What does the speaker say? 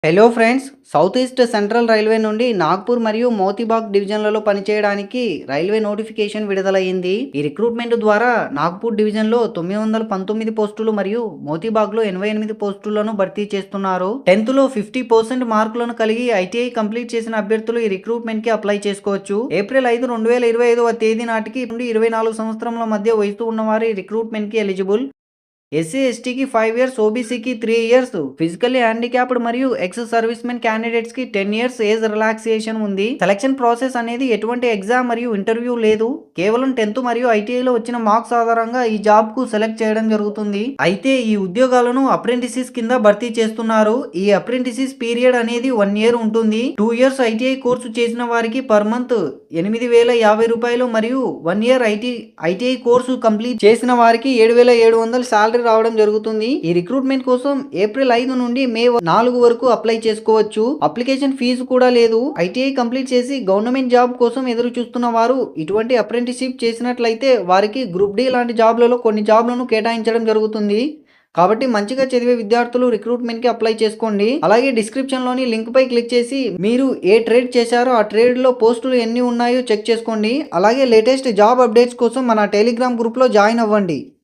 Hello friends, south east central railway నుండి నాగ్పూర్ మరియు మోతీబాగ్ డివిజన్లలో పనిచేయడానికి రైల్వే నోటిఫికేషన్ విడుదలయ్యింది. ఈ రిక్రూట్మెంట్ ద్వారా నాగ్పూర్ డివిజన్లో 919 పోస్టులు మరియు మోతీబాగ్లో 88 పోస్టులను భర్తీ చేస్తున్నారు. 10th లో 50% మార్కులను కలిగి ఐటీఐ కంప్లీట్ చేసిన అభ్యర్థులు ఈ రిక్రూట్మెంట్ కి అప్లై చేసుకోవచ్చు. ఏప్రిల్ 5, 2025వ తేదీ నాటికి నుండి 24 సంవత్సరముల మధ్య వయసు ఉన్నవారు ఈ రిక్రూట్మెంట్ కి ఎలిజిబుల్. ఎస్సీ ఎస్టీకి 5 ఇయర్స్, ఓబీసీకి 3 ఇయర్స్, ఫిజికల్లీ హ్యాండిక్యాప్డ్ మరియు ఎక్స్ సర్వీస్ మెన్ క్యాండిడేట్స్ కి 10 ఇయర్స్ ఏజ్ రిలాక్సేషన్ ఉంది. సెలక్షన్ ప్రాసెస్ అనేది ఎటువంటి ఎగ్జామ్ మరియు ఇంటర్వ్యూ లేదు. కేవలం 10th మరియు ఐటీఐలో వచ్చిన మార్క్స్ ఆధారంగా ఈ జాబ్ కు సెలెక్ట్ చేయడం జరుగుతుంది. అయితే ఈ ఉద్యోగాలను అప్రెంటిసెస్ కింద భర్తీ చేస్తున్నారు. ఈ అప్రెంటిసెస్ పీరియడ్ అనేది 1 ఇయర్ ఉంటుంది. 2 ఇయర్స్ ఐటీఐ కోర్సు చేసిన వారికి పర్ మంత్ 8,050 రూపాయలు మరియు 1 ఇయర్ ఐటీఐ కోర్సు కంప్లీట్ చేసిన వారికి 7,700 సాలరీ రావడం జరుగుతుంది. ఈ రిక్రూట్మెంట్ కోసం ఏప్రిల్ 5 నుండి మే 4 వరకు అప్లై చేసుకోవచ్చు. అప్లికేషన్ ఫీజు కూడా లేదు. ఐటీఐ కంప్లీట్ చేసి గవర్నమెంట్ జాబ్ కోసం ఎదురు చూస్తున్న వారు ఇటువంటి అప్రెంటిస్షిప్ చేసినట్లయితే వారికి గ్రూప్ డి లాంటి జాబ్లలో కొన్ని జాబ్లను కేటాయించడం జరుగుతుంది. కాబట్టి మంచిగా చదివే విద్యార్థులు రిక్రూట్మెంట్ కి అప్లై చేసుకోండి. అలాగే డిస్క్రిప్షన్ లోని లింక్ పై క్లిక్ చేసి మీరు ఏ ట్రేడ్ చేశారో ఆ ట్రేడ్ లో పోస్టులు ఎన్ని ఉన్నాయో చెక్ చేసుకోండి. అలాగే లేటెస్ట్ జాబ్ అప్డేట్స్ కోసం మన టెలిగ్రామ్ గ్రూప్ లో జాయిన్ అవ్వండి.